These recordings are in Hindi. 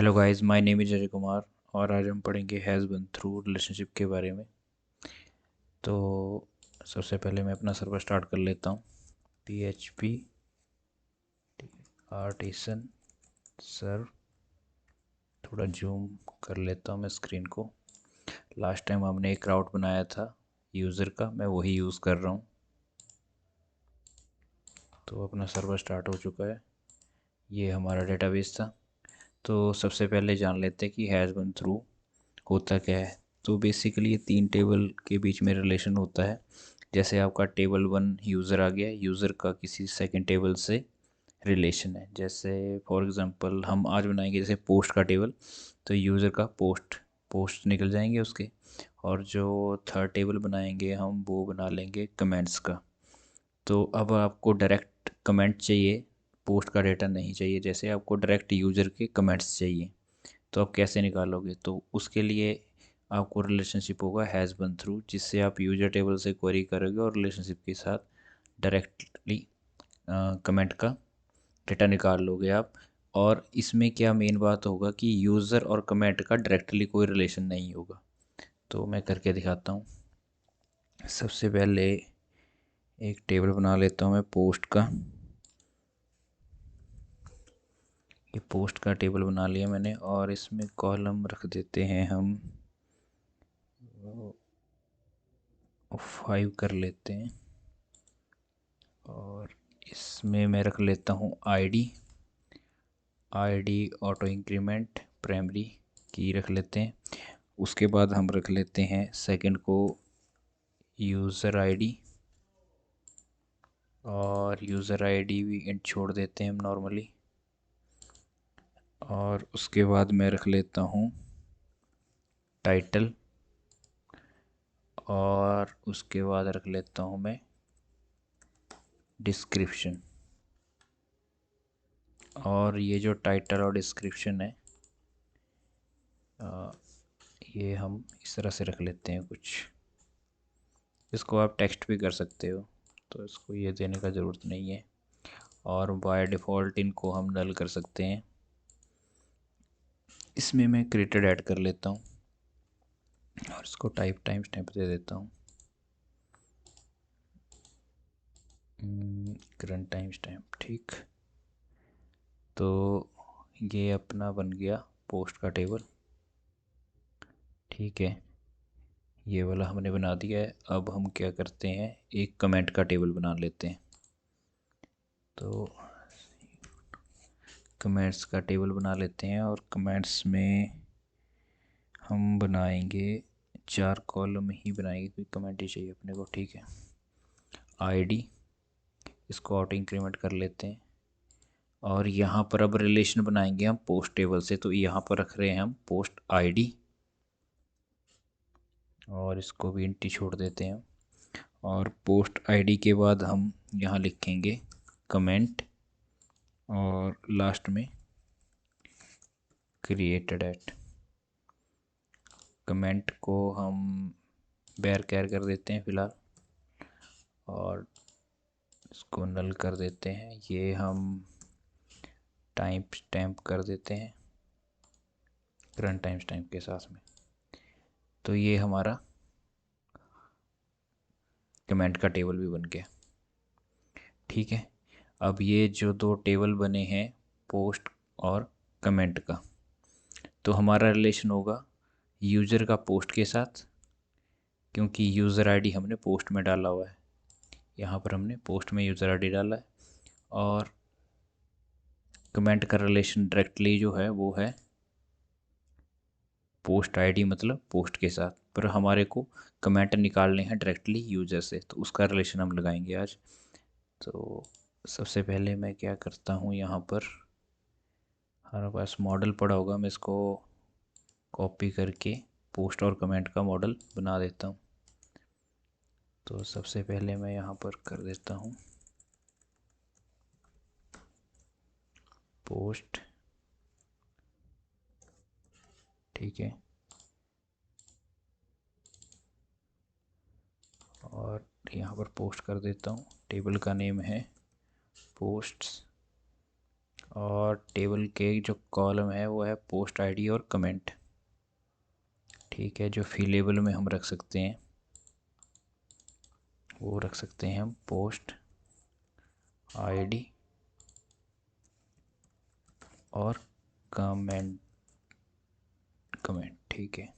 Hello guys, my name is Ajay Kumar और आज हम पढ़ेंगे हैज़ बीन थ्रू रिलेशनशिप के बारे में। तो सबसे पहले मैं अपना सर्वर स्टार्ट कर लेता हूँ। PHP आर्टिसन सर्व। थोड़ा जूम कर लेता हूँ मैं स्क्रीन को। लास्ट टाइम हमने एक राउट बनाया था यूज़र का, मैं वही यूज़ कर रहा हूँ। तो अपना सर्वर स्टार्ट हो चुका है। ये हमारा डेटाबेस था। तो सबसे पहले जान लेते हैं कि हैज़ बीन थ्रू होता क्या है। तो बेसिकली ये तीन टेबल के बीच में रिलेशन होता है। जैसे आपका टेबल वन यूज़र आ गया, यूज़र का किसी सेकंड टेबल से रिलेशन है। जैसे फॉर एग्जांपल हम आज बनाएंगे जैसे पोस्ट का टेबल, तो यूज़र का पोस्ट पोस्ट निकल जाएंगे उसके। और जो थर्ड टेबल बनाएंगे हम वो बना लेंगे कमेंट्स का। तो अब आपको डायरेक्ट कमेंट चाहिए, पोस्ट का डेटा नहीं चाहिए। जैसे आपको डायरेक्ट यूज़र के कमेंट्स चाहिए, तो आप कैसे निकालोगे? तो उसके लिए आपको रिलेशनशिप होगा हैज़ बन थ्रू, जिससे आप यूजर टेबल से क्वेरी करोगे और रिलेशनशिप के साथ डायरेक्टली कमेंट का डेटा निकाल लोगे आप। और इसमें क्या मेन बात होगा कि यूज़र और कमेंट का डायरेक्टली कोई रिलेशन नहीं होगा। तो मैं करके दिखाता हूँ। सबसे पहले एक टेबल बना लेता हूँ मैं पोस्ट का। ये पोस्ट का टेबल बना लिया मैंने और इसमें कॉलम रख देते हैं हम 5 कर लेते हैं। और इसमें मैं रख लेता हूँ आईडी ऑटो इंक्रीमेंट प्राइमरी की रख लेते हैं। उसके बाद हम रख लेते हैं सेकंड को यूज़र आईडी, और यूज़र आईडी भी इंट छोड़ देते हैं हम नॉर्मली। और उसके बाद मैं रख लेता हूँ टाइटल, और उसके बाद रख लेता हूँ मैं डिस्क्रिप्शन। और ये जो टाइटल और डिस्क्रिप्शन है, ये हम इस तरह से रख लेते हैं कुछ। इसको आप टेक्स्ट भी कर सकते हो, तो इसको ये देने का ज़रूरत नहीं है। और बाय डिफ़ॉल्ट इनको हम नल कर सकते हैं। इसमें मैं क्रिएटेड ऐड कर लेता हूँ और इसको टाइम स्टैम्प दे देता हूँ, करंट टाइम स्टैम्प। ठीक, तो ये अपना बन गया पोस्ट का टेबल। ठीक है, ये वाला हमने बना दिया है। अब हम क्या करते हैं, एक कमेंट का टेबल बना लेते हैं। तो कमेंट्स का टेबल बना लेते हैं और कमेंट्स में हम बनाएंगे 4 कॉलम ही बनाएंगे, कोई कमेंट ही चाहिए अपने को। ठीक है, आईडी, इसको ऑटो इंक्रीमेंट कर लेते हैं। और यहाँ पर अब रिलेशन बनाएंगे हम पोस्ट टेबल से, तो यहाँ पर रख रहे हैं हम पोस्ट आईडी, और इसको भी इंटी छोड़ देते हैं। और पोस्ट आईडी के बाद हम यहाँ लिखेंगे कमेंट, और लास्ट में क्रिएटेड एट। कमेंट को हम बैर कैर कर देते हैं फ़िलहाल, और इसको नल कर देते हैं। ये हम टाइम स्टैम्प कर देते हैं करंट टाइम स्टैम्प के साथ में। तो ये हमारा कमेंट का टेबल भी बन गया। ठीक है, अब ये जो दो टेबल बने हैं पोस्ट और कमेंट का, तो हमारा रिलेशन होगा यूज़र का पोस्ट के साथ, क्योंकि यूज़र आईडी हमने पोस्ट में डाला हुआ है। यहाँ पर हमने पोस्ट में यूज़र आईडी डाला है। और कमेंट का रिलेशन डायरेक्टली जो है वो है पोस्ट आईडी, मतलब पोस्ट के साथ। पर हमारे को कमेंट निकालने हैं डायरेक्टली यूज़र से, तो उसका रिलेशन हम लगाएंगे आज। तो सबसे पहले मैं क्या करता हूँ, यहाँ पर हमारे पास मॉडल पड़ा होगा, मैं इसको कॉपी करके पोस्ट और कमेंट का मॉडल बना देता हूँ। तो सबसे पहले मैं यहाँ पर कर देता हूँ पोस्ट। ठीक है, और यहाँ पर पोस्ट कर देता हूँ। टेबल का नेम है पोस्ट्स, और टेबल के जो कॉलम है वो है पोस्ट आईडी और कमेंट। ठीक है, जो फिलेबल में हम रख सकते हैं वो रख सकते हैं हम पोस्ट आईडी और कमेंट। ठीक है,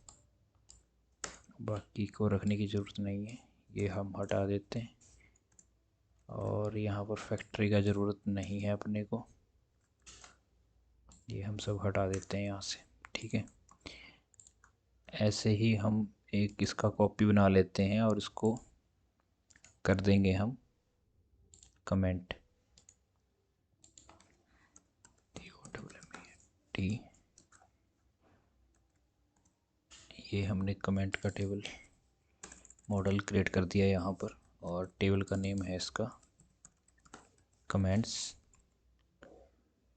बाकी को रखने की ज़रूरत नहीं है, ये हम हटा देते हैं। और यहाँ पर फैक्ट्री का ज़रूरत नहीं है अपने को, ये हम सब हटा देते हैं यहाँ से। ठीक है, ऐसे ही हम एक इसका कॉपी बना लेते हैं और इसको कर देंगे हम कमेंट। टी, ये हमने कमेंट का टेबल मॉडल क्रिएट कर दिया यहाँ पर, और टेबल का नेम है इसका कमेंट्स।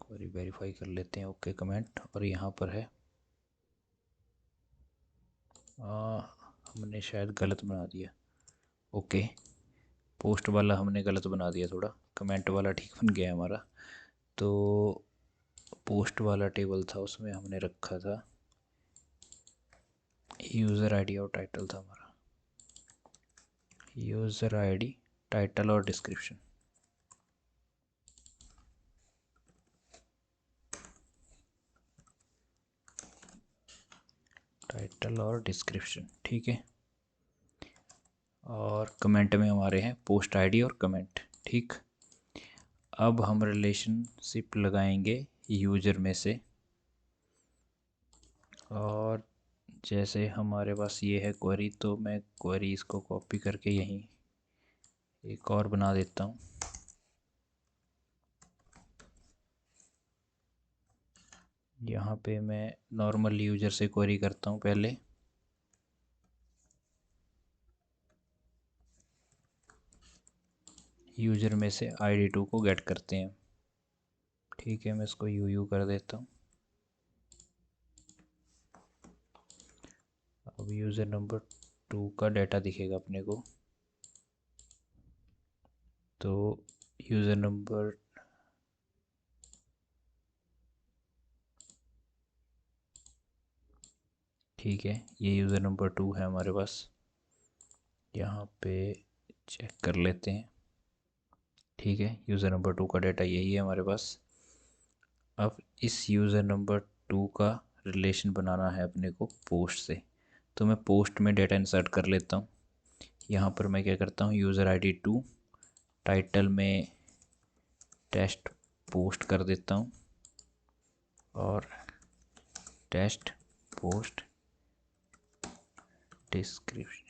क्वेरी वेरीफाई कर लेते हैं, ओके कमेंट। और यहाँ पर है हमने शायद गलत बना दिया, ओके पोस्ट वाला हमने गलत बना दिया थोड़ा, कमेंट वाला ठीक बन गया हमारा। तो पोस्ट वाला टेबल था उसमें हमने रखा था यूज़र आईडी और टाइटल था हमारा, यूज़र आईडी टाइटल और डिस्क्रिप्शन। टाइटल और डिस्क्रिप्शन, ठीक है। और कमेंट में हमारे हैं पोस्ट आईडी और कमेंट। ठीक, अब हम रिलेशनशिप लगाएंगे यूज़र में से, और जैसे हमारे पास ये है क्वेरी, तो मैं क्वेरी इसको कॉपी करके यहीं एक और बना देता हूँ। यहाँ पे मैं नॉर्मल यूज़र से क्वेरी करता हूँ पहले। यूज़र में से ID2 को गेट करते हैं। ठीक है, मैं इसको यूयू कर देता हूँ। अब यूज़र नंबर 2 का डाटा दिखेगा अपने को, तो यूज़र नंबर ठीक है, ये यूज़र नंबर 2 है हमारे पास। यहाँ पे चेक कर लेते हैं। ठीक है, यूज़र नंबर 2 का डाटा यही है हमारे पास। अब इस यूज़र नंबर 2 का रिलेशन बनाना है अपने को पोस्ट से, तो मैं पोस्ट में डाटा इंसर्ट कर लेता हूँ। यहाँ पर मैं क्या करता हूँ, यूज़र ID2 टाइटल में टेस्ट पोस्ट कर देता हूँ, और test post description,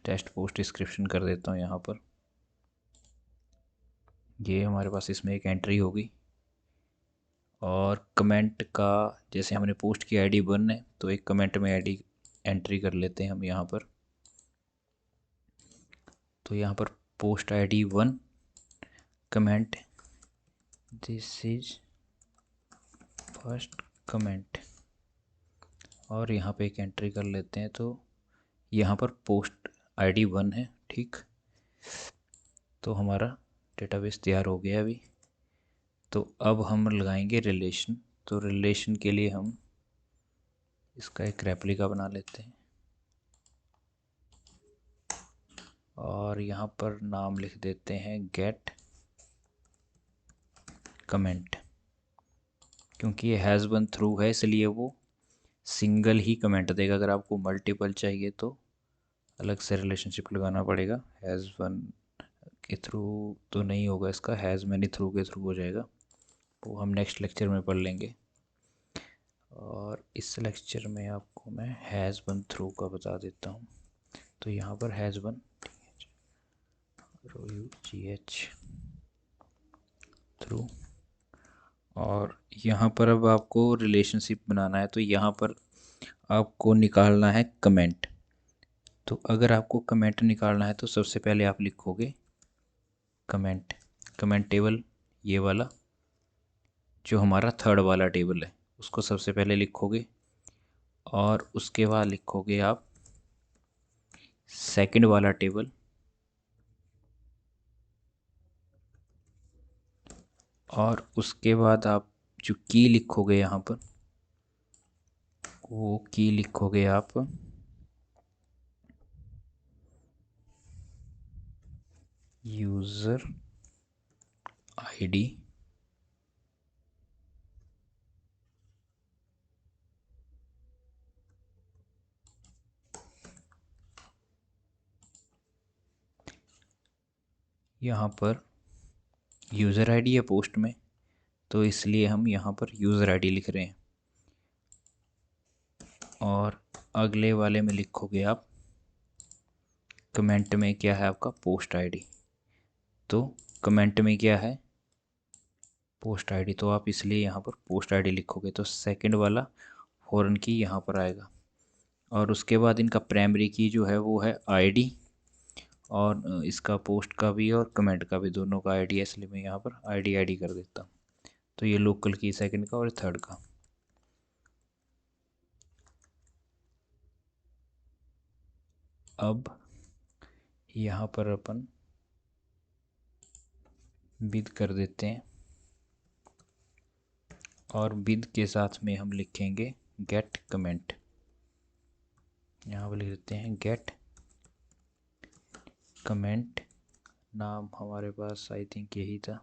test post description कर देता हूँ यहाँ पर। ये हमारे पास इसमें एक एंट्री होगी। और कमेंट का, जैसे हमने पोस्ट की ID 1 है, तो एक कमेंट में ID एंट्री कर लेते हैं हम यहाँ पर। तो यहाँ पर post ID 1 comment, this is first comment, और यहाँ पे एक एंट्री कर लेते हैं। तो यहाँ पर पोस्ट ID 1 है। ठीक, तो हमारा डेटाबेस तैयार हो गया अभी। तो अब हम लगाएंगे रिलेशन। तो रिलेशन के लिए हम इसका एक रेप्लिका बना लेते हैं, और यहाँ पर नाम लिख देते हैं गेट कमेंट। क्योंकि ये हैज़ वन थ्रू है, इसलिए वो सिंगल ही कमेंट देगा। अगर आपको मल्टीपल चाहिए तो अलग से रिलेशनशिप लगाना पड़ेगा। हैज़ वन के थ्रू तो नहीं होगा इसका, हैज़ मैनी थ्रू के थ्रू हो जाएगा। वो हम नेक्स्ट लेक्चर में पढ़ लेंगे। और इस लेक्चर में आपको मैं हैज़ वन थ्रू का बता देता हूँ। तो यहाँ पर हैज़ वन ROUGH थ्रू, और यहाँ पर अब आपको रिलेशनशिप बनाना है, तो यहाँ पर आपको निकालना है कमेंट। तो अगर आपको कमेंट निकालना है तो सबसे पहले आप लिखोगे कमेंट, कमेंट टेबल ये वाला जो हमारा थर्ड वाला टेबल है उसको सबसे पहले लिखोगे, और उसके बाद लिखोगे आप सेकंड वाला टेबल, और उसके बाद आप जो की लिखोगे यहाँ पर, वो की लिखोगे आप यूज़र आईडी यहाँ पर यूज़र आईडी है पोस्ट में, तो इसलिए हम यहाँ पर यूज़र आईडी लिख रहे हैं। और अगले वाले में लिखोगे आप कमेंट में क्या है आपका पोस्ट आईडी, तो कमेंट में क्या है पोस्ट आईडी, तो आप इसलिए यहाँ पर पोस्ट आईडी लिखोगे तो सेकंड वाला फॉरेन की यहाँ पर आएगा। और उसके बाद इनका प्राइमरी की जो है वो है आईडी, और इसका पोस्ट का भी और कमेंट का भी, दोनों का आईडी है, इसलिए मैं यहाँ पर आईडी आईडी कर देता हूँ। तो ये लोकल की सेकंड का और थर्ड का। अब यहाँ पर अपन विद कर देते हैं, और विद के साथ में हम लिखेंगे गेट कमेंट। यहाँ पर लिख देते हैं गेट कमेंट, नाम हमारे पास आई थिंक यही था।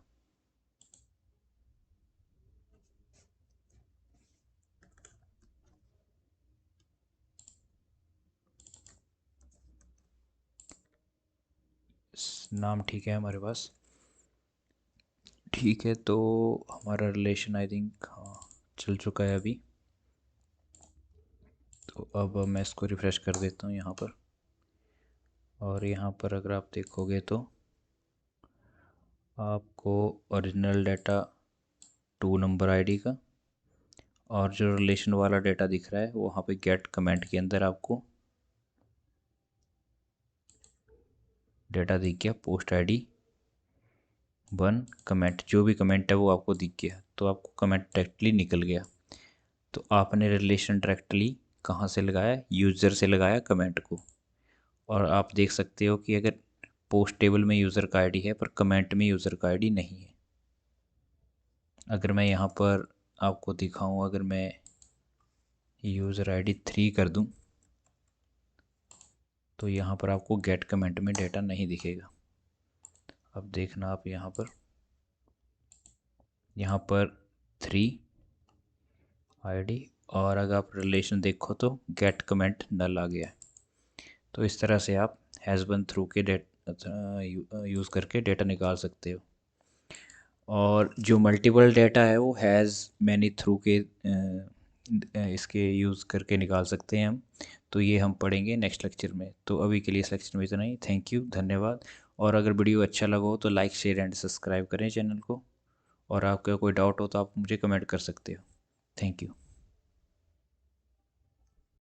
नाम ठीक है हमारे पास, ठीक है। तो हमारा रिलेशन आई थिंक हाँ चल चुका है अभी। तो अब मैं इसको रिफ़्रेश कर देता हूँ यहाँ पर, और यहाँ पर अगर आप देखोगे तो आपको ओरिजिनल डाटा 2 नंबर आईडी का, और जो रिलेशन वाला डाटा दिख रहा है वो वहाँ पे गेट कमेंट के अंदर आपको डाटा दिख गया पोस्ट आईडी 1 कमेंट, जो भी कमेंट है वो आपको दिख गया, तो आपको कमेंट डायरेक्टली निकल गया। तो आपने रिलेशन डायरेक्टली कहाँ से लगाया, यूज़र से लगाया कमेंट को। और आप देख सकते हो कि अगर पोस्ट टेबल में यूज़र का आईडी है पर कमेंट में यूज़र का आईडी नहीं है। अगर मैं यहाँ पर आपको दिखाऊं, अगर मैं यूज़र आईडी 3 कर दूं, तो यहाँ पर आपको गेट कमेंट में डेटा नहीं दिखेगा। अब देखना आप यहाँ पर 3 आईडी, और अगर आप रिलेशन देखो तो गेट कमेंट नल आ गया है। तो इस तरह से आप हैज़ बीन थ्रू के यूज़ करके डेटा निकाल सकते हो। और जो मल्टीपल डेटा है वो हैज़ मैनी थ्रू के इसके यूज़ करके निकाल सकते हैं हम। तो ये हम पढ़ेंगे नेक्स्ट लेक्चर में। तो अभी के लिए इस लेक्चर में इतना ही। थैंक यू, धन्यवाद। और अगर वीडियो अच्छा लगा हो तो लाइक शेयर एंड सब्सक्राइब करें चैनल को। और आपका कोई डाउट हो तो आप मुझे कमेंट कर सकते हो। Thank you.